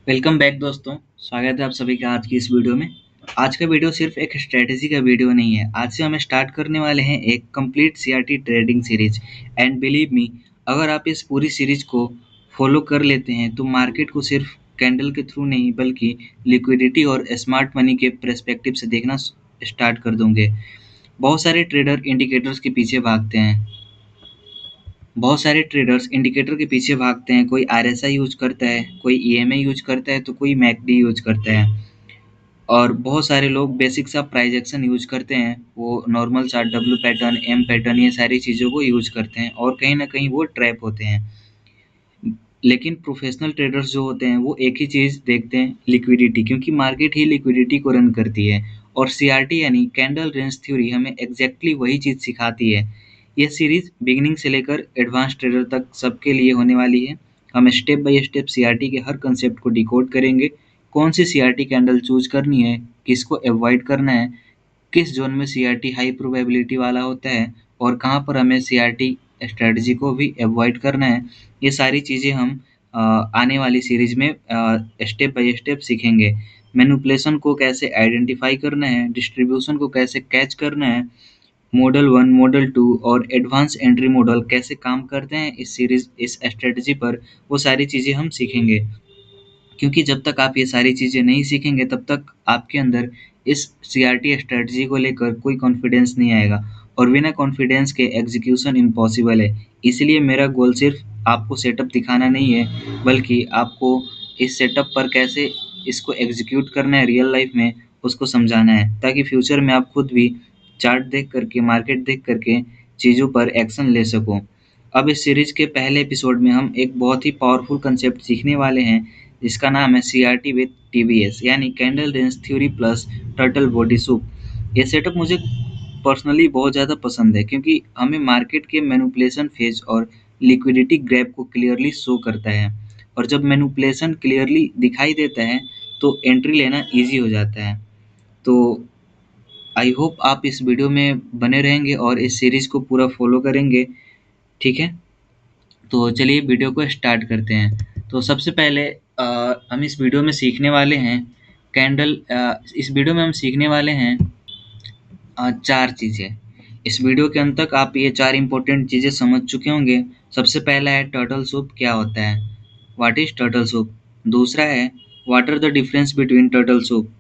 Welcome back दोस्तों। स्वागत है आप सभी का आज की इस वीडियो में। आज का वीडियो सिर्फ एक स्ट्रेटेजी का वीडियो नहीं है। आज से हम स्टार्ट करने वाले हैं एक complete CRT trading series. And believe me, अगर आप इस पूरी सीरीज को फॉलो कर लेते हैं तो मार्केट को सिर्फ कैंडल के थ्रू नहीं बल्कि लिक्विडिटी और स्मार्ट मनी के पर्सपेक्टिव से देखना स्टार्ट कर दोगे। बहुत सारे ट्रेडर इंडिकेटर्स के पीछे भागते हैं। बहुत सारे ट्रेडर्स इंडिकेटर के पीछे भागते हैं। कोई आरएसआई यूज करता है, कोई ईएमए यूज करता है, तो कोई मैकडी यूज करता है। और बहुत सारे लोग बेसिक सा प्राइस एक्शन यूज करते हैं। वो normal chart, W pattern, M pattern, ये सारी चीज़ों को यूज करते हैं और कहीं ना कहीं वो ट्रैप होते हैं। लेकिन प्रोफेशनल ट्रेडर्स जो होते हैं वो एक ही चीज़ देखते हैं, लिक्विडिटी, क्योंकि मार्केट ही लिक्विडिटी को रन करती है। और सीआरटी यानी कैंडल रेंज थ्योरी हमें एग्जैक्टली वही चीज़ सिखाती है। ये सीरीज बिगिनिंग से लेकर एडवांस ट्रेडर तक सबके लिए होने वाली है। हम स्टेप बाय स्टेप सीआरटी के हर कंसेप्ट को डिकोड करेंगे। कौन सी सीआरटी कैंडल चूज करनी है, किसको अवॉइड करना है, किस जोन में सीआरटी हाई प्रोबेबिलिटी वाला होता है और कहाँ पर हमें सीआरटी स्ट्रेटजी को भी अवॉइड करना है। ये सारी चीज़ें हम आने वाली सीरीज में स्टेप बाय स्टेप सीखेंगे। मैनिपुलेशन को कैसे आइडेंटिफाई करना है, डिस्ट्रीब्यूशन को कैसे कैच करना है, मॉडल 1, मॉडल 2 और एडवांस एंट्री मॉडल कैसे काम करते हैं इस सीरीज इस स्ट्रेटजी पर, वो सारी चीज़ें हम सीखेंगे। क्योंकि जब तक आप ये सारी चीज़ें नहीं सीखेंगे तब तक आपके अंदर इस सीआरटी स्ट्रेटजी को लेकर कोई कॉन्फिडेंस नहीं आएगा और बिना कॉन्फिडेंस के एग्जीक्यूशन इम्पॉसिबल है। इसलिए मेरा गोल सिर्फ आपको सेटअप दिखाना नहीं है बल्कि आपको इस सेटअप पर कैसे इसको एग्जीक्यूट करना है रियल लाइफ में, उसको समझाना है, ताकि फ्यूचर में आप खुद भी चार्ट देख करके, मार्केट देख करके चीज़ों पर एक्शन ले सको। अब इस सीरीज के पहले एपिसोड में हम एक बहुत ही पावरफुल कंसेप्ट सीखने वाले हैं जिसका नाम है सीआरटी विद टीवीएस, यानी candle range theory plus turtle body soup. ये सेटअप मुझे पर्सनली बहुत ज़्यादा पसंद है क्योंकि हमें मार्केट के मैनिपुलेशन फेज और लिक्विडिटी ग्रैप को क्लियरली शो करता है। और जब मैनिपुलेशन क्लियरली दिखाई देता है तो एंट्री लेना ईजी हो जाता है। तो आई होप आप इस वीडियो में बने रहेंगे और इस सीरीज को पूरा फॉलो करेंगे। ठीक है, तो चलिए वीडियो को स्टार्ट करते हैं। तो सबसे पहले हम इस वीडियो में सीखने वाले हैं इस वीडियो में हम सीखने वाले हैं चार चीज़ें। इस वीडियो के अंत तक आप ये चार इंपॉर्टेंट चीज़ें समझ चुके होंगे। सबसे पहला है टर्टल सूप क्या होता है, व्हाट इज टर्टल सूप। दूसरा है what are the difference between turtle soup.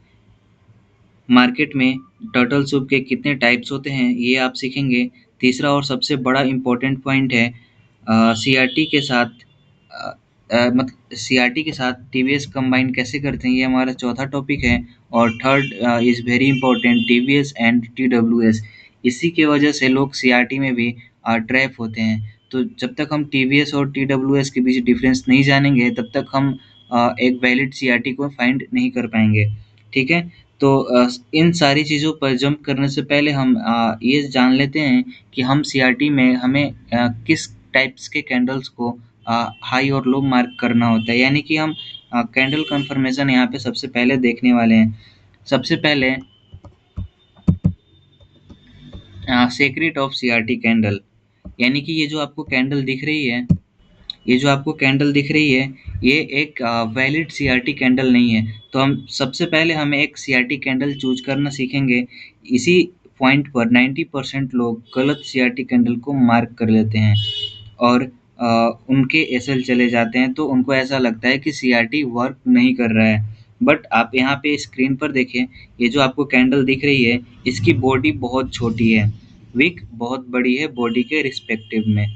Market में टर्टल सूप के कितने टाइप्स होते हैं ये आप सीखेंगे। तीसरा और सबसे बड़ा इम्पोर्टेंट पॉइंट है सीआरटी के साथ मतलब सीआरटी के साथ टीवीएस कंबाइन कैसे करते हैं, ये हमारा चौथा टॉपिक है। और third is very important, TVS and TWS. इसी की वजह से लोग सीआरटी में भी ट्रैप होते हैं। तो जब तक हम टीवीएस और टीडब्ल्यूएस के बीच डिफरेंस नहीं जानेंगे तब तक हम एक वैलिड सीआरटी को फाइंड नहीं कर पाएंगे। ठीक है, तो इन सारी चीज़ों पर जंप करने से पहले हम ये जान लेते हैं कि हम सीआरटी में हमें किस टाइप्स के कैंडल्स को हाई और लो मार्क करना होता है। यानी कि हम कैंडल कंफर्मेशन यहाँ पे सबसे पहले देखने वाले हैं। सबसे पहले सीक्रेट ऑफ सीआरटी कैंडल, यानी कि ये जो आपको कैंडल दिख रही है ये एक वैलिड सीआरटी कैंडल नहीं है। तो हम सबसे पहले हमें एक सीआरटी कैंडल चूज करना सीखेंगे। इसी पॉइंट पर 90% लोग गलत सीआरटी कैंडल को मार्क कर लेते हैं और उनके एसएल चले जाते हैं। तो उनको ऐसा लगता है कि सीआरटी वर्क नहीं कर रहा है। बट आप यहाँ पे स्क्रीन पर देखें, ये जो आपको कैंडल दिख रही है इसकी बॉडी बहुत छोटी है, विक बहुत बड़ी है बॉडी के रिस्पेक्टिव में।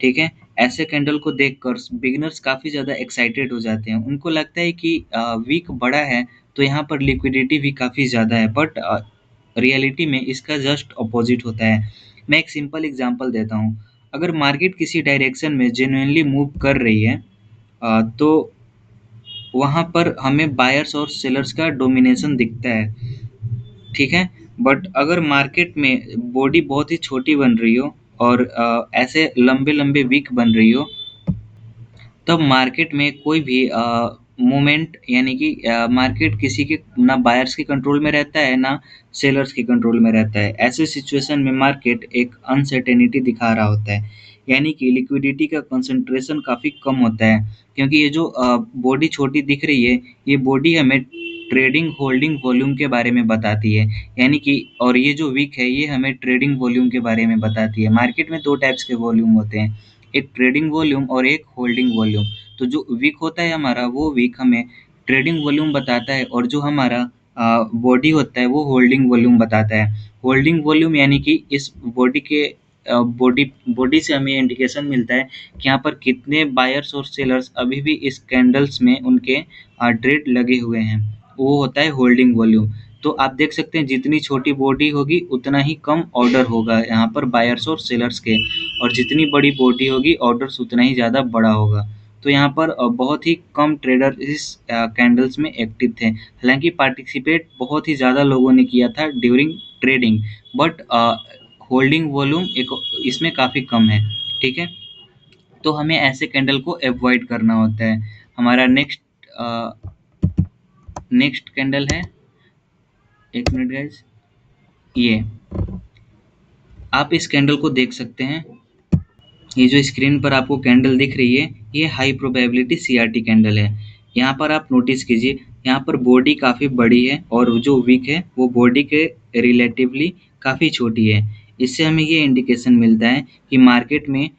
ठीक है, ऐसे कैंडल को देखकर बिगिनर्स काफ़ी ज़्यादा एक्साइटेड हो जाते हैं। उनको लगता है कि विक बड़ा है तो यहाँ पर लिक्विडिटी भी काफ़ी ज़्यादा है। बट रियलिटी में इसका जस्ट अपोजिट होता है। मैं एक सिंपल एग्जांपल देता हूँ। अगर मार्केट किसी डायरेक्शन में जेन्युइनली मूव कर रही है तो वहाँ पर हमें बायर्स और सेलर्स का डोमिनेशन दिखता है। ठीक है, बट अगर मार्केट में बॉडी बहुत ही छोटी बन रही हो और ऐसे लंबे लंबे वीक बन रही हो तब मार्केट में कोई भी मूवमेंट, यानी कि मार्केट किसी के ना बायर्स के कंट्रोल में रहता है ना सेलर्स के कंट्रोल में रहता है। ऐसे सिचुएशन में मार्केट एक अनसर्टेनिटी दिखा रहा होता है। यानी कि लिक्विडिटी का कंसंट्रेशन काफ़ी कम होता है, क्योंकि ये जो बॉडी छोटी दिख रही है, ये बॉडी हमें ट्रेडिंग होल्डिंग वॉल्यूम के बारे में बताती है। यानी कि और ये जो विक है, ये हमें ट्रेडिंग वॉल्यूम के बारे में बताती है। मार्केट में 2 टाइप्स के वॉल्यूम होते हैं, एक ट्रेडिंग वॉल्यूम और एक होल्डिंग वॉल्यूम। तो जो विक होता है हमारा, वो विक हमें ट्रेडिंग वॉल्यूम बताता है, और जो हमारा बॉडी होता है वो होल्डिंग वॉल्यूम बताता है। होल्डिंग वॉल्यूम यानी कि इस बॉडी के बॉडी बॉडी से हमें इंडिकेशन मिलता है कि यहाँ पर कितने बायर्स और सेलर्स अभी भी इस कैंडल्स में उनके ट्रेड लगे हुए हैं, वो होता है होल्डिंग वॉल्यूम। तो आप देख सकते हैं जितनी छोटी बॉडी होगी उतना ही कम ऑर्डर होगा यहाँ पर बायर्स और सेलर्स के, और जितनी बड़ी बॉडी होगी ऑर्डर्स उतना ही ज़्यादा बड़ा होगा। तो यहाँ पर बहुत ही कम ट्रेडर इस कैंडल्स में एक्टिव थे। हालांकि पार्टिसिपेट बहुत ही ज़्यादा लोगों ने किया था during trading, but holding volume एक इसमें काफ़ी कम है। ठीक है, तो हमें ऐसे कैंडल को अवॉइड करना होता है। हमारा नेक्स्ट कैंडल है, एक मिनट गाइज, ये आप इस कैंडल को देख सकते हैं। ये जो स्क्रीन पर आपको कैंडल दिख रही है, ये हाई प्रोबेबिलिटी सीआरटी कैंडल है। यहाँ पर आप नोटिस कीजिए, यहाँ पर बॉडी काफ़ी बड़ी है और जो विक है वो बॉडी के रिलेटिवली काफ़ी छोटी है। इससे हमें ये इंडिकेशन मिलता है कि मार्केट में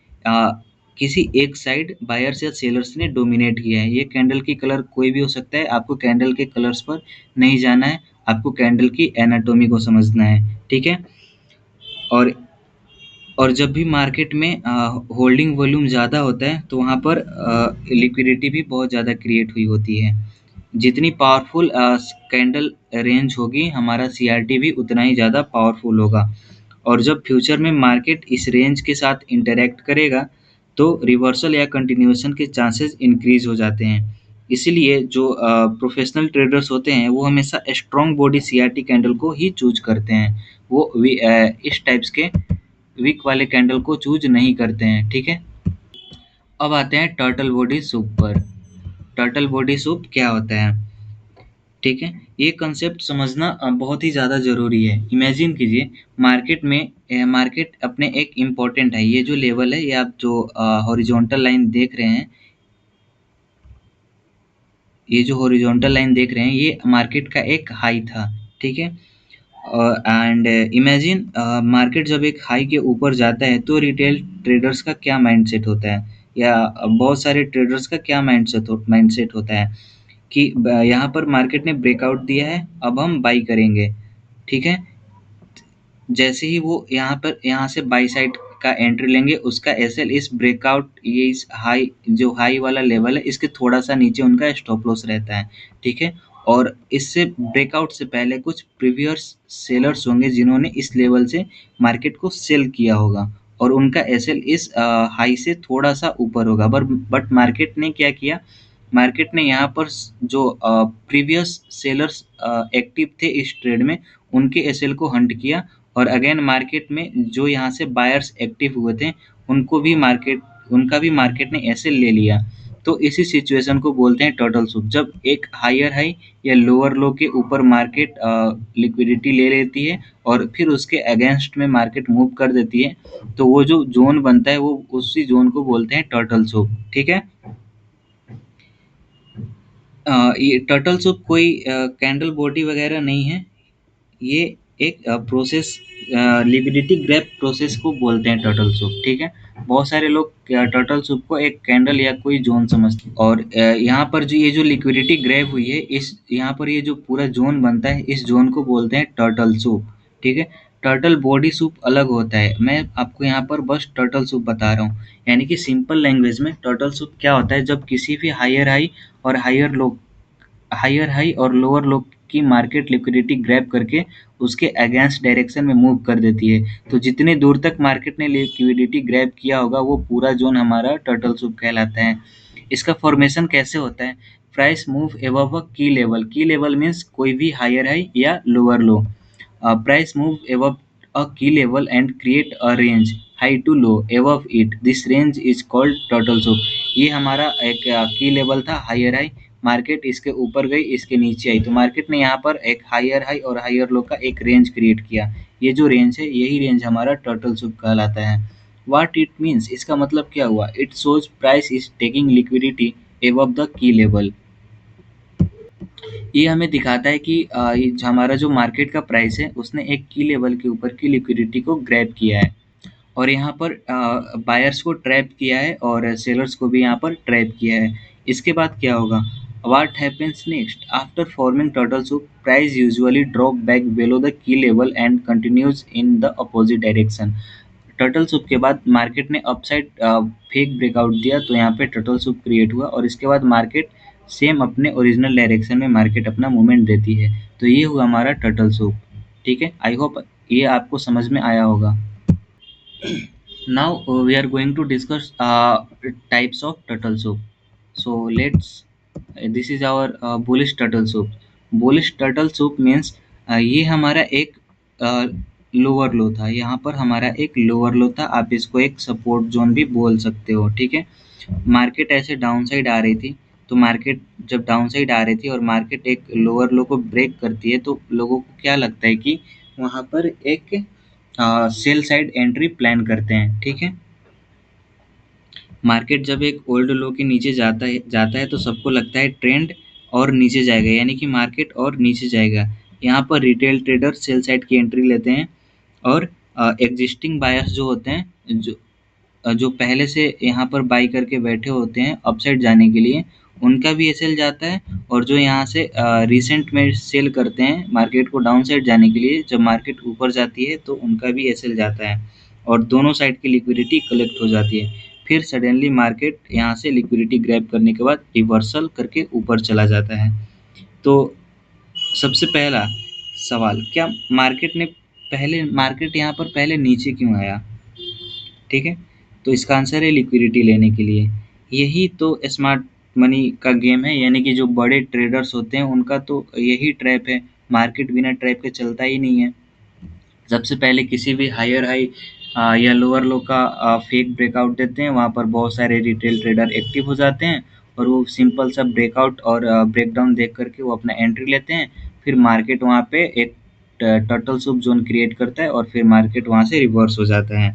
किसी एक साइड बायर्स या सेलर्स ने डोमिनेट किया है। ये कैंडल की कलर कोई भी हो सकता है, आपको कैंडल के कलर्स पर नहीं जाना है, आपको कैंडल की एनाटॉमी को समझना है। ठीक है, और जब भी मार्केट में होल्डिंग वॉल्यूम ज़्यादा होता है तो वहाँ पर लिक्विडिटी भी बहुत ज़्यादा क्रिएट हुई होती है। जितनी पावरफुल कैंडल रेंज होगी, हमारा सीआरटी भी उतना ही ज़्यादा पावरफुल होगा। और जब फ्यूचर में मार्केट इस रेंज के साथ इंटरैक्ट करेगा तो रिवर्सल या कंटिन्यूएशन के चांसेस इंक्रीज हो जाते हैं। इसीलिए जो प्रोफेशनल ट्रेडर्स होते हैं वो हमेशा स्ट्रॉन्ग बॉडी सीआरटी कैंडल को ही चूज करते हैं। वो इस टाइप्स के वीक वाले कैंडल को चूज नहीं करते हैं। ठीक है, अब आते हैं टर्टल बॉडी सूप पर। टर्टल बॉडी सूप क्या होता है? ठीक है, ये कंसेप्ट समझना बहुत ही ज़्यादा ज़रूरी है। इमेजिन कीजिए, मार्केट अपने एक इम्पोर्टेंट है, ये जो लेवल है, ये आप जो हॉरिजॉन्टल लाइन देख रहे हैं, ये मार्केट का एक हाई था। ठीक है, एंड इमेजिन मार्केट जब एक हाई के ऊपर जाता है तो रिटेल ट्रेडर्स का क्या माइंडसेट होता है, या बहुत सारे ट्रेडर्स का क्या माइंडसेट होता है कि यहाँ पर मार्केट ने ब्रेकआउट दिया है, अब हम बाई करेंगे। ठीक है, जैसे ही वो यहाँ से बाई साइड का एंट्री लेंगे, उसका एसएल इस ब्रेकआउट, ये इस हाई, जो हाई वाला लेवल है, इसके थोड़ा सा नीचे उनका स्टॉप लॉस रहता है। ठीक है, और इससे ब्रेकआउट से पहले कुछ प्रीवियस सेलर्स होंगे जिन्होंने इस लेवल से मार्केट को सेल किया होगा, और उनका एसएल इस हाई से थोड़ा सा ऊपर होगा। बट मार्केट ने क्या किया, मार्केट ने यहाँ पर जो प्रीवियस सेलर्स एक्टिव थे इस ट्रेड में, उनके एसएल को हंट किया, और अगेन मार्केट में जो यहाँ से बायर्स एक्टिव हुए थे उनका भी मार्केट ने एसएल ले लिया। तो इसी सिचुएशन को बोलते हैं टर्टल सूप। जब एक हायर हाई या लोअर लो के ऊपर मार्केट लिक्विडिटी ले लेती है और फिर उसके अगेंस्ट में मार्केट मूव कर देती है, तो वो जो जोन बनता है वो उसी जोन को बोलते हैं टर्टल सूप। ठीक है, ये टर्टल सूप कोई कैंडल बॉडी वगैरह नहीं है, ये एक प्रोसेस, लिक्विडिटी ग्रैब प्रोसेस को बोलते हैं टर्टल सूप। ठीक है, बहुत सारे लोग टर्टल सूप को एक कैंडल या कोई जोन समझते हैं, और यहाँ पर जो ये जो लिक्विडिटी ग्रैब हुई है, इस यहाँ पर ये जो पूरा जोन बनता है, इस जोन को बोलते हैं टर्टल सूप। ठीक है, टर्टल बॉडी सूप अलग होता है, मैं आपको यहाँ पर बस टर्टल सूप बता रहा हूँ। यानी कि सिंपल लैंग्वेज में टर्टल सूप क्या होता है, जब किसी भी हायर हाई और लोअर लो की मार्केट लिक्विडिटी ग्रैब करके उसके अगेंस्ट डायरेक्शन में मूव कर देती है, तो जितने दूर तक मार्केट ने लिक्विडिटी ग्रैब किया होगा वो पूरा जोन हमारा टर्टल सूप कहलाता है। इसका फॉर्मेशन कैसे होता है? प्राइस मूव एबव अ की लेवल मीन्स कोई भी हायर हाई या lower low. Price move above a key level and create a range high to low above it, this range is called total soup। ये हमारा एक की लेवल था, higher high, market इसके ऊपर गई, इसके नीचे आई, तो मार्केट ने यहाँ पर एक हायर हाई और हायर लो का एक रेंज क्रिएट किया। ये जो रेंज है, यही रेंज हमारा टर्टल सूप कहलाता है। व्हाट इट मीन्स, इसका मतलब क्या हुआ? It shows price is taking liquidity above the key level. ये हमें दिखाता है कि ये हमारा जो मार्केट का प्राइस है उसने एक की लेवल के ऊपर की लिक्विडिटी को ग्रैब किया है, और यहाँ पर बायर्स को ट्रैप किया है और सेलर्स को भी यहाँ पर ट्रैप किया है। इसके बाद क्या होगा? What happens next? After forming turtle soup, price usually drop back below the key level and continues in the opposite direction. Turtle soup के बाद मार्केट ने अपसाइड फेक ब्रेकआउट दिया, तो यहाँ पे टर्टल सूप क्रिएट हुआ, और इसके बाद मार्केट सेम अपने ओरिजिनल डायरेक्शन में मार्केट अपना मूवमेंट देती है। तो ये हुआ हमारा टर्टल सूप। ठीक है, आई होप ये आपको समझ में आया होगा। Now we are going to discuss types of turtle soup. So let's. This is our bullish turtle soup. Bullish turtle soup means ये हमारा एक लोअर लो था, यहाँ पर हमारा एक लोअर लो था, आप इसको एक सपोर्ट जोन भी बोल सकते हो। ठीक है, मार्केट ऐसे डाउन साइड आ रही थी, तो मार्केट जब डाउन साइड आ रही थी और मार्केट एक लोअर लो को ब्रेक करती है, तो लोगों को क्या लगता है कि वहाँ पर एक सेल साइड एंट्री प्लान करते हैं। ठीक है, मार्केट जब एक ओल्ड लो के नीचे जाता है तो सबको लगता है ट्रेंड और नीचे जाएगा, यानी कि मार्केट और नीचे जाएगा। यहाँ पर रिटेल ट्रेडर सेल साइड की एंट्री लेते हैं, और एग्जिस्टिंग बायर्स जो होते हैं, जो पहले से यहाँ पर बाई करके बैठे होते हैं अपसाइड जाने के लिए, उनका भी एसएल जाता है। और जो यहाँ से रिसेंट में सेल करते हैं मार्केट को डाउन साइड जाने के लिए, जब मार्केट ऊपर जाती है तो उनका भी एसएल जाता है, और दोनों साइड की लिक्विडिटी कलेक्ट हो जाती है। फिर सडनली मार्केट यहाँ से लिक्विडिटी ग्रैब करने के बाद रिवर्सल करके ऊपर चला जाता है। तो सबसे पहला सवाल, क्या मार्केट यहाँ पर पहले नीचे क्यों आया? ठीक है, तो इसका आंसर है लिक्विडिटी लेने के लिए। यही तो स्मार्ट मनी का गेम है, यानी कि जो बड़े ट्रेडर्स होते हैं उनका तो यही ट्रैप है। मार्केट बिना ट्रैप के चलता ही नहीं है। सबसे पहले किसी भी हायर हाई या लोअर लो का फेक ब्रेकआउट देते हैं, वहाँ पर बहुत सारे रिटेल ट्रेडर एक्टिव हो जाते हैं, और वो सिंपल सा ब्रेकआउट और ब्रेकडाउन देख करके वो अपना एंट्री लेते हैं। फिर मार्केट वहाँ पे एक टर्टल सूप जोन क्रिएट करता है, और फिर मार्केट वहाँ से रिवर्स हो जाता है।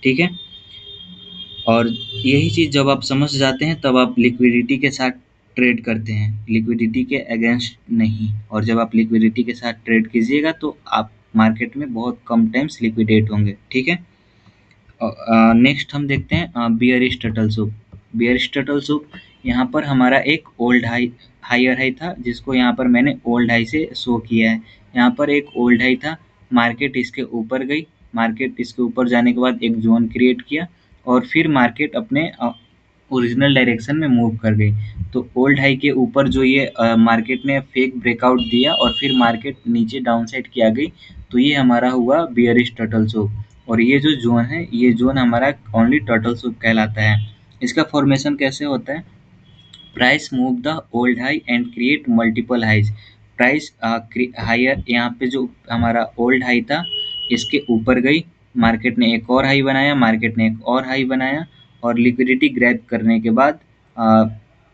ठीक है, और यही चीज़ जब आप समझ जाते हैं तब आप लिक्विडिटी के साथ ट्रेड करते हैं, लिक्विडिटी के अगेंस्ट नहीं। और जब आप लिक्विडिटी के साथ ट्रेड कीजिएगा तो आप मार्केट में बहुत कम टाइम्स लिक्विडेट होंगे। ठीक है, नेक्स्ट हम देखते हैं bearish turtle soup. Bearish turtle soup, यहाँ पर हमारा एक ओल्ड हायर हाई था, जिसको यहाँ पर मैंने ओल्ड हाई से शो किया है। यहाँ पर एक ओल्ड हाई था, मार्केट इसके ऊपर गई, मार्केट इसके ऊपर जाने के बाद एक जोन क्रिएट किया, और फिर मार्केट अपने ओरिजिनल डायरेक्शन में मूव कर गई। तो ओल्ड हाई के ऊपर जो ये मार्केट ने फेक ब्रेकआउट दिया और फिर मार्केट नीचे डाउन साइड की आ गई, तो ये हमारा हुआ बियरिश टर्टल सूप। और ये जो जोन है, ये जोन हमारा ओनली टर्टल सूप कहलाता है। इसका फॉर्मेशन कैसे होता है? Price move the old high and create multiple highs. Price higher, यहाँ पे जो हमारा ओल्ड हाई था इसके ऊपर गई, मार्केट ने एक और हाई बनाया, मार्केट ने एक और हाई बनाया, और लिक्विडिटी ग्रैब करने के बाद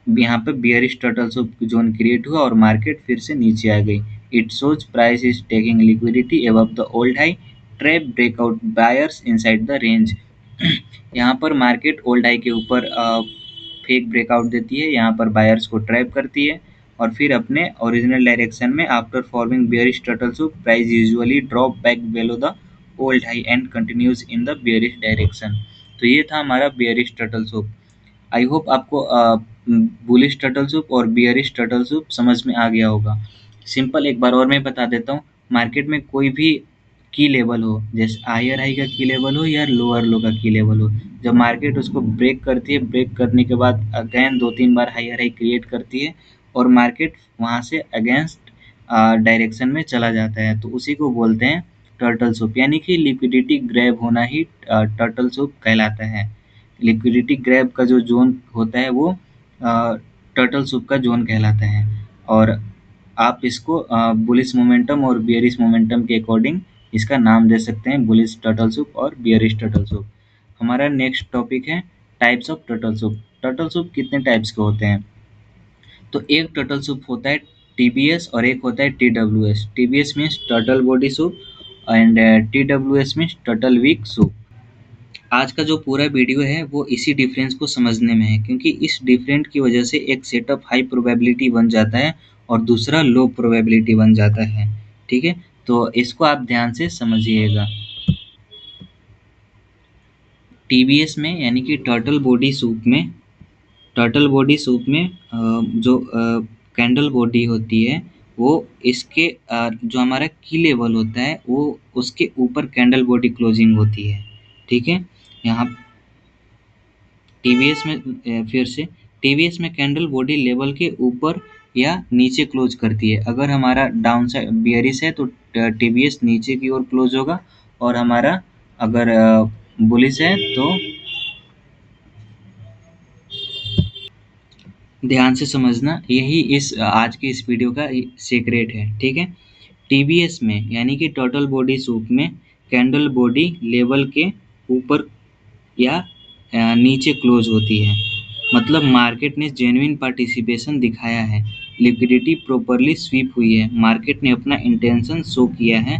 यहाँ पे bearish turtle soup zone create हुआ और मार्केट फिर से नीचे आ गई। It shows price is taking liquidity above the old high, trap breakout buyers inside the range. यहाँ पर मार्केट ओल्ड हाई के ऊपर फेक ब्रेकआउट देती है, यहाँ पर बायर्स को ट्रैप करती है, और फिर अपने ओरिजिनल डायरेक्शन में after forming bearish turtle soup, price usually drop back below the old high and continues in the bearish direction. तो ये था हमारा bearish turtle soup. I hope आपको बुलिश टर्टल सूप और बियरिश टर्टल सूप समझ में आ गया होगा। सिंपल एक बार और मैं बता देता हूँ, मार्केट में कोई भी की लेवल हो, जैसे हायर हाई का की लेवल हो या लोअर लो का की लेवल हो, जब मार्केट उसको ब्रेक करती है, ब्रेक करने के बाद अगेन 2-3 बार हायर हाई क्रिएट करती है, और मार्केट वहाँ से अगेंस्ट डायरेक्शन में चला जाता है, तो उसी को बोलते हैं टर्टल सूप। यानी कि लिक्विडिटी ग्रैब होना ही टर्टल सूप कहलाता है। लिक्विडिटी ग्रैब का जो जोन होता है वो टर्टल सूप का जोन कहलाता है। और आप इसको बुलिश मोमेंटम और बियरिश मोमेंटम के अकॉर्डिंग इसका नाम दे सकते हैं, बुलिश टर्टल सूप और बियरिश टर्टल सूप। हमारा नेक्स्ट टॉपिक है types of turtle soup. Turtle soup कितने टाइप्स के होते हैं? तो एक टर्टल सूप होता है टीबीएस और एक होता है TWS. TBS means turtle body soup and TWS means turtle weak soup. आज का जो पूरा वीडियो है वो इसी डिफरेंस को समझने में है, क्योंकि इस डिफरेंट की वजह से एक सेटअप हाई प्रोबेबिलिटी बन जाता है और दूसरा लो प्रोबेबिलिटी बन जाता है। ठीक है, तो इसको आप ध्यान से समझिएगा। टीबीएस में यानी कि टर्टल बॉडी सूप में जो कैंडल बॉडी होती है वो इसके जो हमारा की लेवल होता है वो उसके ऊपर कैंडल बॉडी क्लोजिंग होती है। ठीक है, यहाँ टीवीएस में फिर से टीवीएस में कैंडल बॉडी लेवल के ऊपर या नीचे क्लोज करती है। अगर हमारा डाउन साइड बियरिश है तो टीवीएस नीचे की ओर क्लोज होगा, और हमारा अगर बुलिश है तो ध्यान से समझना, यही इस आज की इस वीडियो का सीक्रेट है। ठीक है, टीबीएस में यानी कि टोटल बॉडी सूप में कैंडल बॉडी लेवल के ऊपर या नीचे क्लोज होती है। मतलब मार्केट ने जेन्युइन पार्टिसिपेशन दिखाया है, लिक्विडिटी प्रॉपरली स्वीप हुई है, मार्केट ने अपना इंटेंशन शो किया है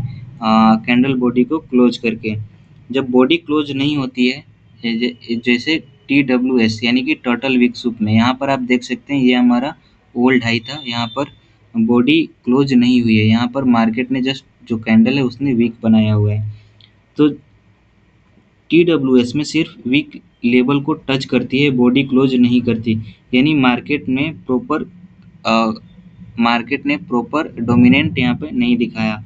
कैंडल बॉडी को क्लोज करके। जब बॉडी क्लोज नहीं होती है, जैसे टी डब्ल्यू एस यानी कि टोटल वीक सूप में, यहाँ पर आप देख सकते हैं ये हमारा ओल्ड हाई था, यहाँ पर बॉडी क्लोज नहीं हुई है, यहाँ पर मार्केट ने जस्ट जो कैंडल है उसने वीक बनाया हुआ है। तो टीडब्ल्यूएस में सिर्फ वीक लेवल को टच करती है, बॉडी क्लोज नहीं करती, यानी मार्केट ने प्रॉपर डोमिनेंट यहाँ पे नहीं दिखाया,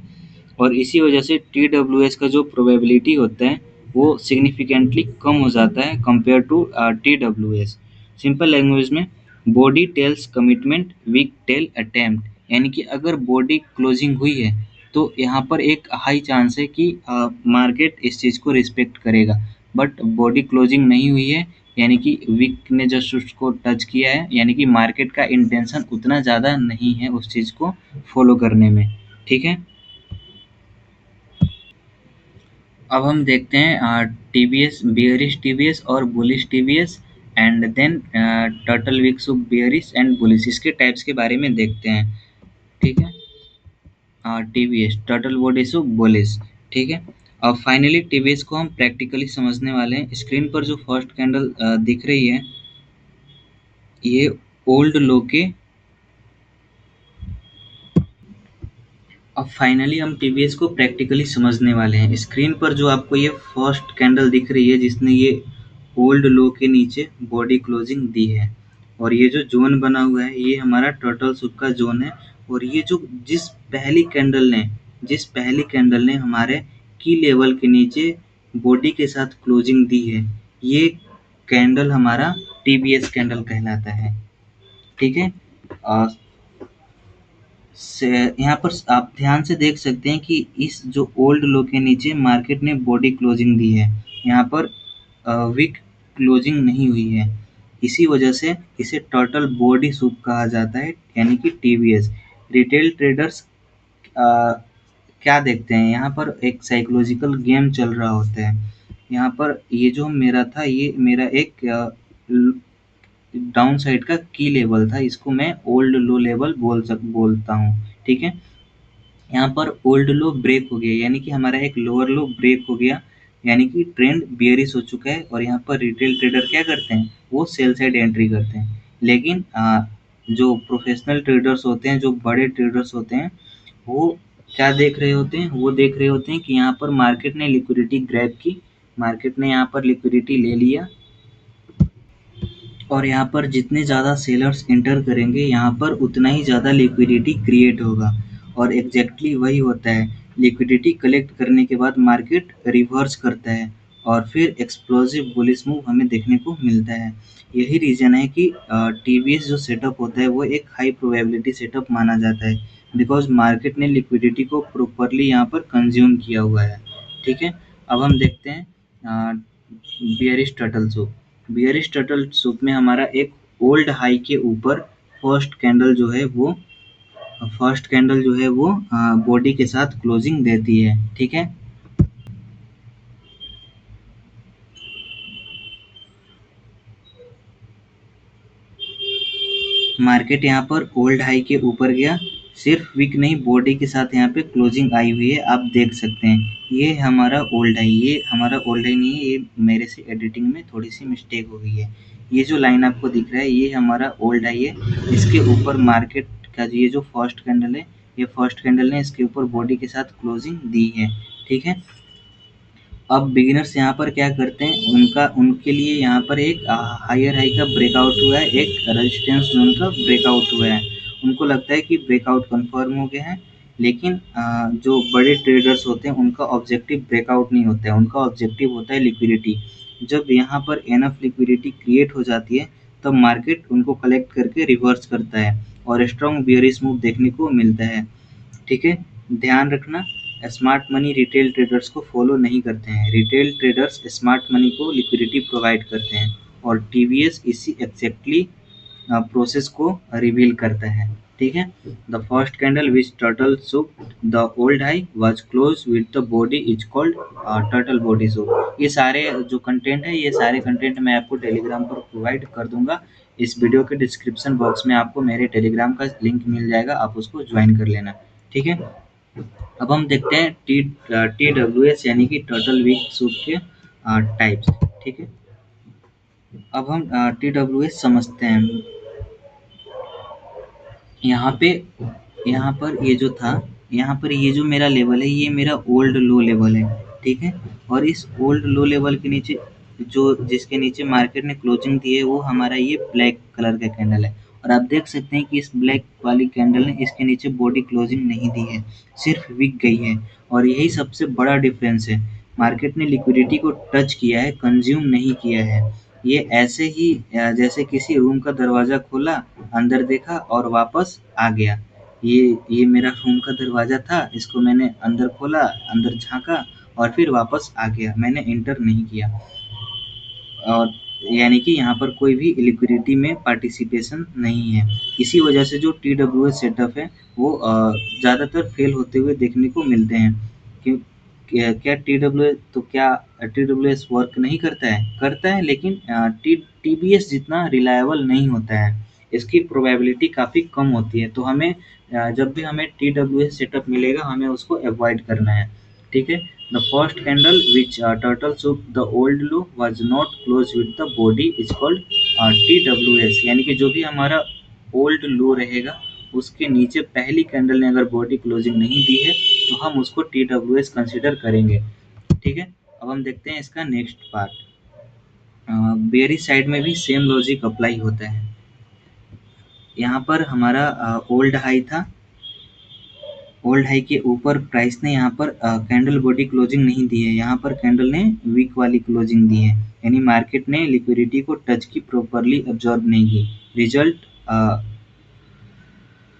और इसी वजह से टीडब्ल्यूएस का जो प्रोबेबिलिटी होता है वो सिग्निफिकेंटली कम हो जाता है compare to TWS. Simple language में body tells commitment, wick tell attempt, यानी कि अगर बॉडी क्लोजिंग हुई है तो यहाँ पर एक हाई चांस है कि मार्केट इस चीज़ को रिस्पेक्ट करेगा। बट बॉडी क्लोजिंग नहीं हुई है यानी कि वीक ने जस्ट उसको टच किया है, यानी कि मार्केट का इंटेंशन उतना ज़्यादा नहीं है उस चीज़ को फॉलो करने में। ठीक है, अब हम देखते हैं टीवीएस बियरिश टीवीएस और bullish TVS, and then turtle wicks of bearish and bullish, इसके टाइप्स के बारे में देखते हैं। ठीक है, TVS turtle bodies of bullish. ठीक है, और फाइनली टीवीएस को हम प्रैक्टिकली समझने वाले हैं। स्क्रीन पर जो फर्स्ट कैंडल दिख रही है ये ओल्ड लो के, अब फाइनली हम टीवीएस को प्रैक्टिकली समझने वाले हैं। स्क्रीन पर जो आपको ये फर्स्ट कैंडल दिख रही है जिसने ये ओल्ड लो के नीचे बॉडी क्लोजिंग दी है, और ये जो जोन बना हुआ है ये हमारा टर्टल सूप का जोन है, और ये जो जिस पहली कैंडल ने हमारे की लेवल के नीचे बॉडी के साथ क्लोजिंग दी है ये कैंडल हमारा टीबीएस कैंडल कहलाता है। ठीक है, से यहाँ पर आप ध्यान से देख सकते हैं कि इस जो ओल्ड लो के नीचे मार्केट ने बॉडी क्लोजिंग दी है, यहाँ पर वीक क्लोजिंग नहीं हुई है, इसी वजह से इसे टोटल बॉडी सूप कहा जाता है, यानी कि टीवीएस। रिटेल ट्रेडर्स क्या देखते हैं, यहाँ पर एक साइकोलॉजिकल गेम चल रहा होता है। यहाँ पर ये जो मेरा था ये मेरा एक डाउन साइड का की लेवल था, इसको मैं ओल्ड लो लेवल बोलता हूँ। ठीक है, यहाँ पर ओल्ड लो ब्रेक हो गया, यानी कि हमारा एक लोअर लो ब्रेक हो गया, यानी कि ट्रेंड बियरिश हो चुका है, और यहाँ पर रिटेल ट्रेडर क्या करते हैं, वो सेल साइड एंट्री करते हैं। लेकिन जो प्रोफेशनल ट्रेडर्स होते हैं, जो बड़े ट्रेडर्स होते हैं, वो क्या देख रहे होते हैं, वो देख रहे होते हैं कि यहाँ पर मार्केट ने लिक्विडिटी ग्रैब की, मार्केट ने यहाँ पर लिक्विडिटी ले लिया, और यहाँ पर जितने ज़्यादा सेलर्स एंटर करेंगे यहाँ पर उतना ही ज़्यादा लिक्विडिटी क्रिएट होगा, और एग्जैक्टली वही होता है। लिक्विडिटी कलेक्ट करने के बाद मार्केट रिवर्स करता है और फिर एक्सप्लोसिव बुलिश मूव हमें देखने को मिलता है। यही रीज़न है कि टीवीएस जो सेटअप होता है वो एक हाई प्रोबेबिलिटी सेटअप माना जाता है, बिकॉज मार्केट ने लिक्विडिटी को प्रॉपरली यहाँ पर कंज्यूम किया हुआ है। ठीक है, अब हम देखते हैं bearish turtle soup. Bearish turtle soup में हमारा एक ओल्ड हाई के ऊपर फर्स्ट कैंडल जो है वो बॉडी के साथ क्लोजिंग देती है। ठीक है, मार्केट यहाँ पर ओल्ड हाई के ऊपर गया, सिर्फ वीक नहीं, बॉडी के साथ यहाँ पे क्लोजिंग आई हुई है, आप देख सकते हैं। ये हमारा ओल्ड हाई, ये हमारा ओल्ड हाई नहीं है, ये मेरे से एडिटिंग में थोड़ी सी मिस्टेक हो गई है। ये जो लाइन आपको दिख रहा है ये हमारा ओल्ड हाई है। इसके ऊपर मार्केट का ये जो फर्स्ट कैंडल है, ये फर्स्ट कैंडल ने इसके ऊपर बॉडी के साथ क्लोजिंग दी है। ठीक है, अब बिगिनर्स यहाँ पर क्या करते हैं, उनका उनके लिए यहाँ पर एक हायर हाई का ब्रेकआउट हुआ है, एक रेजिस्टेंस जोन का ब्रेकआउट हुआ है। उनको लगता है कि ब्रेकआउट कंफर्म हो गया है, लेकिन जो बड़े ट्रेडर्स होते हैं उनका ऑब्जेक्टिव ब्रेकआउट नहीं होता है, उनका ऑब्जेक्टिव होता है लिक्विडिटी। जब यहाँ पर एनफ लिक्विडिटी क्रिएट हो जाती है तब मार्केट उनको कलेक्ट करके रिवर्स करता है और स्ट्रॉन्ग बियरिश मूव देखने को मिलता है। ठीक है, ध्यान रखना, स्मार्ट मनी रिटेल ट्रेडर्स को फॉलो नहीं करते हैं। रिटेल ट्रेडर्स स्मार्ट मनी को लिक्विडिटी प्रोवाइड करते हैं और टीवीएस इसी एग्जैक्टली प्रोसेस को रिवील करता है। ठीक है, the first candle which turtle so the old high was close with the body is called turtle body so. ये सारे जो कंटेंट है, ये सारे कंटेंट मैं आपको टेलीग्राम पर प्रोवाइड कर दूंगा। इस वीडियो के डिस्क्रिप्शन बॉक्स में आपको मेरे टेलीग्राम का लिंक मिल जाएगा, आप उसको ज्वाइन कर लेना। ठीक है, अब हम देखते हैं टी डब्ल्यू एस यानी कि टर्टल वीक सूप के टाइप्स। ठीक है, अब हम टी डब्ल्यू एस समझते हैं। यहाँ पे यहाँ पर ये जो था, यहाँ पर ये जो मेरा लेवल है, ये मेरा ओल्ड लो लेवल है। ठीक है, और इस ओल्ड लो लेवल के नीचे जो जिसके नीचे मार्केट ने क्लोजिंग दी है वो हमारा ये ब्लैक कलर का कैंडल है। और आप देख सकते हैं कि इस ब्लैक वाली कैंडल ने इसके नीचे बॉडी क्लोजिंग नहीं दी है, सिर्फ विक गई है। और यही सबसे बड़ा डिफरेंस है, मार्केट ने लिक्विडिटी को टच किया है, कंज्यूम नहीं किया है। ये ऐसे ही जैसे किसी रूम का दरवाज़ा खोला, अंदर देखा और वापस आ गया। ये मेरा रूम का दरवाज़ा था, इसको मैंने अंदर खोला, अंदर झाँका और फिर वापस आ गया, मैंने एंटर नहीं किया। और यानी कि यहाँ पर कोई भी लिक्विडिटी में पार्टिसिपेशन नहीं है। इसी वजह से जो टी डब्ल्यू एस सेटअप है वो ज़्यादातर फेल होते हुए देखने को मिलते हैं। क्यों, क्या टी डब्ल्यू एस, तो क्या टी डब्ल्यू एस वर्क नहीं करता है? करता है, लेकिन टी बी एस जितना रिलायबल नहीं होता है, इसकी प्रोबेबिलिटी काफ़ी कम होती है। तो हमें जब भी हमें टी डब्ल्यू एस सेटअप मिलेगा हमें उसको अवॉइड करना है। ठीक है, the first candle which turtle shook the old low was not close with the body is called TWS। यानी कि जो भी हमारा ओल्ड लो रहेगा उसके नीचे पहली कैंडल ने अगर बॉडी क्लोजिंग नहीं दी है तो हम उसको TWS कंसिडर करेंगे। ठीक है, अब हम देखते हैं इसका नेक्स्ट पार्ट। बेयरिश साइड में भी सेम लॉजिक अप्लाई होता है। यहाँ पर हमारा ओल्ड हाई था, ओल्ड हाई के ऊपर प्राइस ने यहाँ पर कैंडल बॉडी क्लोजिंग नहीं दी है, यहाँ पर कैंडल ने वीक वाली क्लोजिंग दी है, यानी मार्केट ने लिक्विडिटी को टच की, प्रॉपरली अब्जॉर्ब नहीं की। रिजल्ट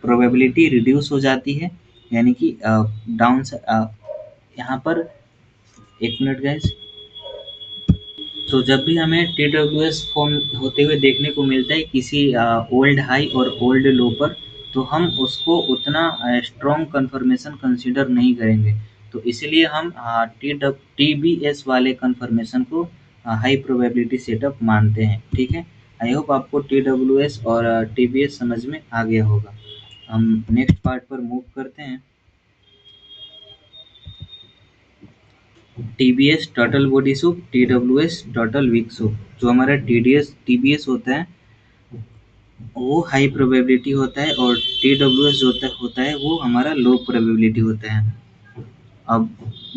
प्रोबेबिलिटी रिड्यूस हो जाती है, यानी कि डाउन यहाँ पर, एक मिनट गाइस। तो जब भी हमें टी डब्ल्यू एस फॉर्म होते हुए देखने को मिलता है किसी ओल्ड हाई और ओल्ड लो पर, तो हम उसको उतना स्ट्रॉन्ग कन्फर्मेशन कंसीडर नहीं करेंगे। तो इसलिए हम टी बी एस वाले कन्फर्मेशन को हाई प्रोबेबिलिटी सेटअप मानते हैं। ठीक है, आई होप आपको टी डब्ल्यू एस और टी बी एस समझ में आ गया होगा। हम नेक्स्ट पार्ट पर मूव करते हैं। TBS total body soup, TWS total weak soup. जो हमारा टीबीएस होता है वो हाई प्रोबेबिलिटी होता है और टीडब्ल्यूएस जो होता है वो हमारा लो प्रोबेबिलिटी होता है। अब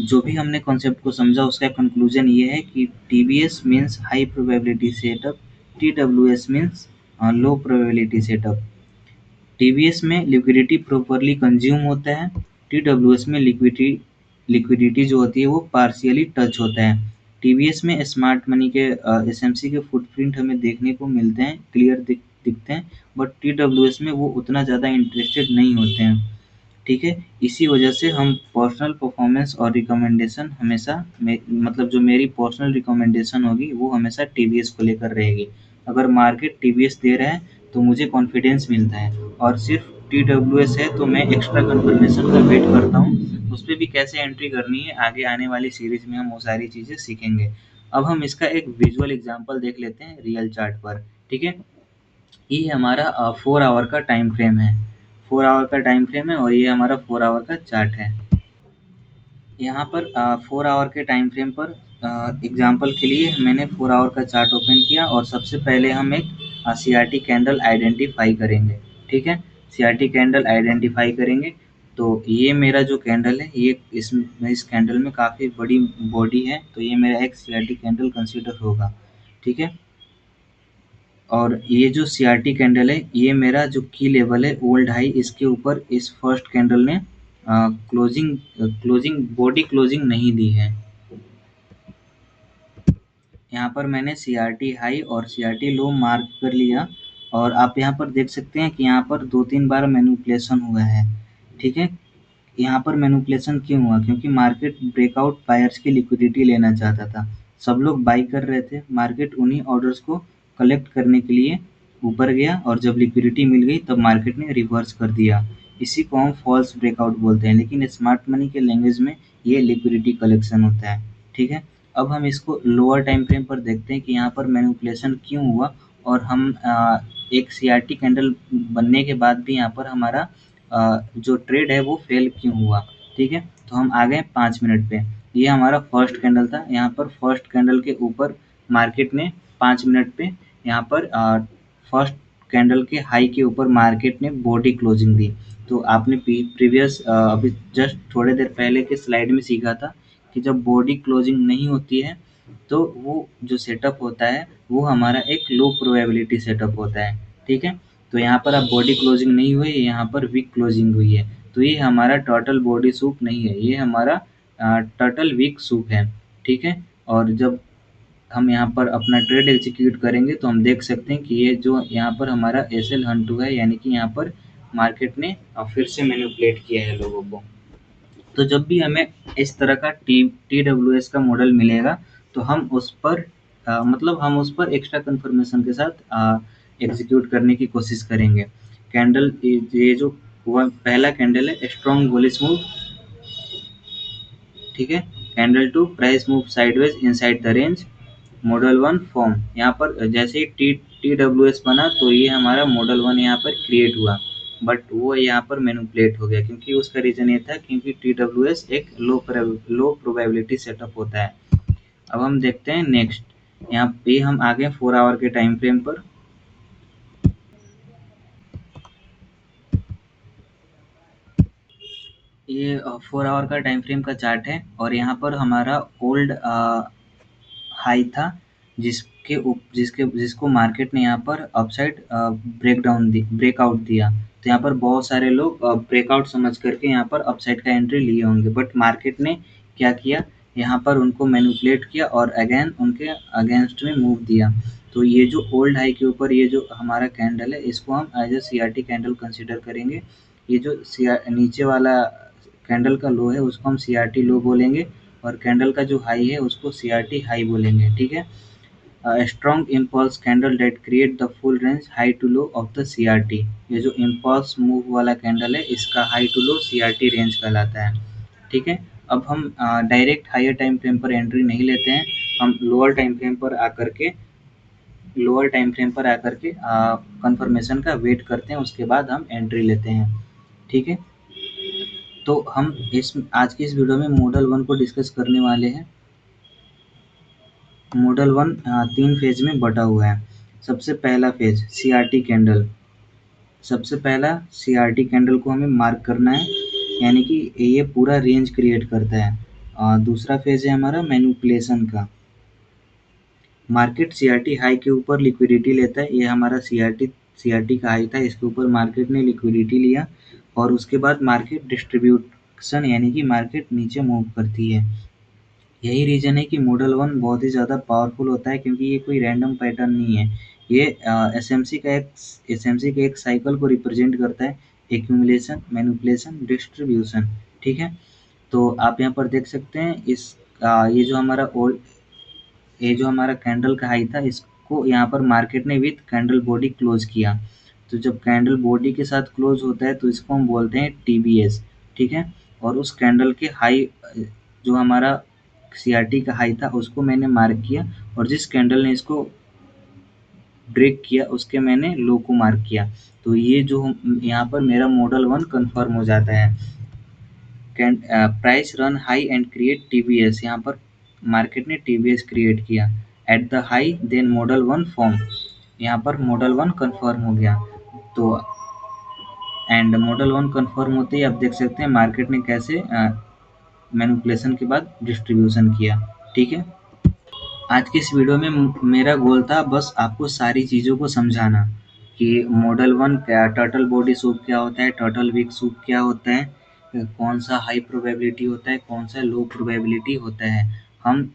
जो भी हमने कॉन्सेप्ट को समझा उसका कंक्लूजन ये है कि TBS means high probability setup, TWS means low probability setup. TBS में लिक्विडिटी प्रॉपरली कंज्यूम होता है, टीडब्ल्यूएस में लिक्विडिटी जो होती है वो पार्शियली टच होता है। टीबीएस में स्मार्ट मनी के एसएमसी के फुटप्रिंट हमें देखने को मिलते हैं, क्लियर दिखते हैं, बट टीडब्ल्यूएस में वो उतना ज़्यादा इंटरेस्टेड नहीं होते हैं। ठीक है, इसी वजह से हम पर्सनल परफॉर्मेंस और रिकमेंडेशन हमेशा मतलब जो मेरी पर्सनल रिकमेंडेशन होगी वो हमेशा टीवीएस को लेकर रहेगी। अगर मार्केट टीवीएस दे रहा है तो मुझे कॉन्फिडेंस मिलता है, और सिर्फ टीडब्ल्यूएस है तो मैं एक्स्ट्रा कन्फर्मेशन का वेट करता हूँ। उस पर भी कैसे एंट्री करनी है आगे आने वाली सीरीज में हम वो सारी चीज़ें सीखेंगे। अब हम इसका एक विजुअल एग्जाम्पल देख लेते हैं रियल चार्ट पर। ठीक है, ये हमारा 4 आवर का टाइम फ्रेम है। 4 आवर का टाइम फ्रेम है और ये हमारा 4 आवर का चार्ट है। यहाँ पर 4 आवर के टाइम फ्रेम पर एग्जांपल के लिए मैंने 4 आवर का चार्ट ओपन किया और सबसे पहले हम एक सीआरटी कैंडल आइडेंटिफाई करेंगे। ठीक है, सीआरटी कैंडल आइडेंटिफाई करेंगे। तो ये मेरा जो कैंडल है, ये इस कैंडल में काफ़ी बड़ी बॉडी है, तो ये मेरा एक सीआरटी कैंडल कंसीडर होगा। ठीक है, और ये जो सीआरटी कैंडल है, ये मेरा जो की लेवल है ओल्ड हाई, इसके ऊपर इस फर्स्ट कैंडल ने क्लोजिंग क्लोजिंग बॉडी क्लोजिंग नहीं दी है। यहाँ पर मैंने सीआरटी हाई और सीआरटी लो मार्क कर लिया और आप यहाँ पर देख सकते हैं कि यहाँ पर 2-3 बार मैनिपुलेशन हुआ है। ठीक है, यहाँ पर मैनिपुलेशन क्यों हुआ? क्योंकि मार्केट ब्रेकआउट बायर्स की लिक्विडिटी लेना चाहता था। सब लोग बाई कर रहे थे, मार्केट उन्हीं ऑर्डर्स को कलेक्ट करने के लिए ऊपर गया और जब लिक्विडिटी मिल गई तब मार्केट ने रिवर्स कर दिया। इसी को हम फॉल्स ब्रेकआउट बोलते हैं, लेकिन स्मार्ट मनी के लैंग्वेज में ये लिक्विडिटी कलेक्शन होता है। ठीक है, अब हम इसको लोअर टाइम फ्रेम पर देखते हैं कि यहाँ पर मैनिपुलेशन क्यों हुआ और हम एक सीआरटी कैंडल बनने के बाद भी यहाँ पर हमारा जो ट्रेड है वो फेल क्यों हुआ। ठीक है, तो हम आ गए 5 मिनट पे। ये हमारा फर्स्ट कैंडल था। यहाँ पर फर्स्ट कैंडल के ऊपर मार्केट ने 5 मिनट पे यहाँ पर फर्स्ट कैंडल के हाई के ऊपर मार्केट ने बॉडी क्लोजिंग दी। तो आपने प्रीवियस अभी जस्ट थोड़े देर पहले के स्लाइड में सीखा था कि जब बॉडी क्लोजिंग नहीं होती है तो वो जो सेटअप होता है वो हमारा एक लो प्रोबेबिलिटी सेटअप होता है। ठीक है, तो यहाँ पर अब बॉडी क्लोजिंग नहीं हुई, यहाँ पर वीक क्लोजिंग हुई है। तो ये हमारा टोटल बॉडी सूप नहीं है, ये हमारा टोटल वीक सूप है। ठीक है, और जब हम यहाँ पर अपना ट्रेड एग्जीक्यूट करेंगे तो हम देख सकते हैं कि ये जो यहाँ पर हमारा एसएल हंटू है, यानी कि यहाँ पर मार्केट ने फिर से मैनिपुलेट किया है लोगों को। तो जब भी हमें इस तरह का टी डब्ल्यू एस का मॉडल मिलेगा तो हम उस पर मतलब हम उस पर एक्स्ट्रा कन्फर्मेशन के साथ एग्जीक्यूट करने की कोशिश करेंगे। कैंडल ये जो पहला कैंडल है स्ट्रॉन्ग बुलिश मूव। ठीक है, candle two price move sideways inside the range, model one form. यहाँ पर जैसे ही टी डब्ल्यू एस बना तो ये हमारा मॉडल वन यहाँ पर क्रिएट हुआ, बट वो यहाँ पर मैनिपुलेट हो गया क्योंकि उसका रीज़न ये था क्योंकि टी डब्ल्यू एस एक लो प्रोबेबिलिटी सेटअप होता है। अब हम देखते हैं नेक्स्ट, यहाँ पे हम आ गए 4 आवर के टाइम फ्रेम पर। ये 4 आवर का टाइम फ्रेम का चार्ट है और यहाँ पर हमारा ओल्ड हाई था जिसको मार्केट ने यहाँ पर अपसाइड ब्रेकआउट दिया। तो यहाँ पर बहुत सारे लोग ब्रेकआउट समझ करके यहाँ पर अपसाइड का एंट्री लिए होंगे, बट मार्केट ने क्या किया, यहाँ पर उनको मैनिपुलेट किया और अगेन उनके अगेंस्ट में मूव दिया। तो ये जो ओल्ड हाई के ऊपर ये जो हमारा कैंडल है इसको हम as a CRT candle consider करेंगे। ये जो नीचे वाला कैंडल का लो है उसको हम सीआरटी लो बोलेंगे और कैंडल का जो हाई है उसको सीआरटी हाई बोलेंगे। ठीक है, strong impulse candle that create the full range high to low of the CRT. ये जो इम्पल्स मूव वाला कैंडल है इसका high to low CRT range कहलाता है। ठीक है, अब हम डायरेक्ट हायर टाइम फ्रेम पर एंट्री नहीं लेते हैं, हम लोअर टाइम फ्रेम पर आकर के कंफर्मेशन का वेट करते हैं, उसके बाद हम एंट्री लेते हैं। ठीक है, तो हम इस आज की इस वीडियो में मॉडल वन को डिस्कस करने वाले हैं। मॉडल वन 3 फेज में बटा हुआ है। सबसे पहला फेज सीआरटी कैंडल। सबसे पहला सीआरटी कैंडल को हमें मार्क करना है, यानी कि ये पूरा रेंज क्रिएट करता है। दूसरा फेज है हमारा मैनिपुलेशन का। मार्केट सीआरटी हाई के ऊपर लिक्विडिटी लेता है, ये हमारा सीआरटी का हाई था, इसके ऊपर मार्केट ने लिक्विडिटी लिया और उसके बाद मार्केट डिस्ट्रीब्यूशन यानी कि मार्केट नीचे मूव करती है। यही रीज़न है कि मॉडल वन बहुत ही ज़्यादा पावरफुल होता है क्योंकि ये कोई रैंडम पैटर्न नहीं है। ये एसएमसी के एक साइकिल को रिप्रेजेंट करता है, एक्यूमुलेशन, मैनिपुलेशन, डिस्ट्रीब्यूशन। ठीक है, तो आप यहाँ पर देख सकते हैं ये जो हमारा कैंडल का हाई था इसको यहाँ पर मार्केट ने विथ कैंडल बॉडी क्लोज किया। तो जब कैंडल बॉडी के साथ क्लोज होता है तो इसको हम बोलते हैं टीबीएस। ठीक है, और उस कैंडल के हाई जो हमारा सीआरटी का हाई था उसको मैंने मार्क किया और जिस कैंडल ने इसको ब्रेक किया उसके मैंने लो को मार्क किया। तो ये जो यहाँ पर मेरा मॉडल 1 कन्फर्म हो जाता है। Can price run high and create TVS, यहाँ पर मार्केट ने टीवीएस क्रिएट किया at the high, then model 1 form, यहाँ पर मॉडल 1 कन्फर्म हो गया। तो एंड मॉडल 1 कन्फर्म होते ही आप देख सकते हैं मार्केट ने कैसे मैनिपुलेशन के बाद डिस्ट्रीब्यूशन किया। ठीक है, आज की इस वीडियो में मेरा गोल था बस आपको सारी चीज़ों को समझाना कि मॉडल 1 क्या, टर्टल बॉडी सूप क्या होता है, टर्टल विक सूप क्या होता है, कौन सा हाई प्रोबेबिलिटी होता है, कौन सा लो प्रोबेबिलिटी होता है। हम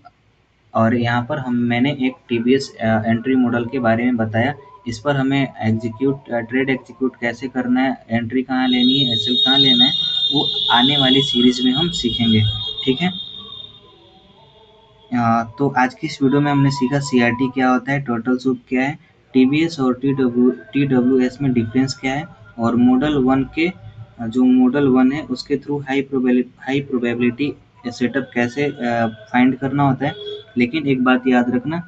और यहाँ पर मैंने एक टीवीएस एंट्री मॉडल के बारे में बताया। इस पर हमें ट्रेड एग्जीक्यूट कैसे करना है, एंट्री कहाँ लेनी है, एसएल कहाँ लेना है, वो आने वाली सीरीज में हम सीखेंगे। ठीक है, तो आज की इस वीडियो में हमने सीखा सीआरटी क्या होता है, टोटल सूप क्या है, टीवीएस और टीडब्ल्यूएस में डिफरेंस क्या है, और मॉडल 1 के जो मॉडल 1 है उसके थ्रू हाई प्रोबेबिलिटी सेटअप कैसे फाइंड करना होता है। लेकिन एक बात याद रखना,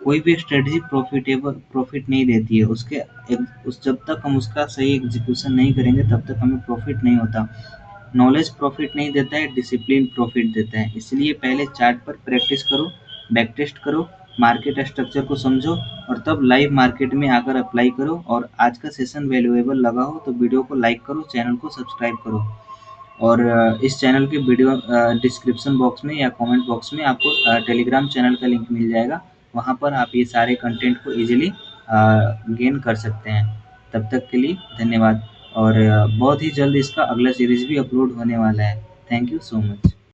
कोई भी स्ट्रेटजी प्रॉफिट नहीं देती है। जब तक हम उसका सही एग्जीक्यूशन नहीं करेंगे तब तक हमें प्रॉफिट नहीं होता। नॉलेज प्रॉफिट नहीं देता है, डिसिप्लिन प्रॉफिट देता है। इसलिए पहले चार्ट पर प्रैक्टिस करो, बैक टेस्ट करो, मार्केट स्ट्रक्चर को समझो और तब लाइव मार्केट में आकर अप्लाई करो। और आज का सेशन वैल्यूएबल लगा हो तो वीडियो को लाइक करो, चैनल को सब्सक्राइब करो। और इस चैनल के वीडियो डिस्क्रिप्शन बॉक्स में या कमेंट बॉक्स में आपको टेलीग्राम चैनल का लिंक मिल जाएगा। वहाँ पर आप ये सारे कंटेंट को ईजिली गेन कर सकते हैं। तब तक के लिए धन्यवाद। और बहुत ही जल्द इसका अगला सीरीज भी अपलोड होने वाला है। Thank you so much.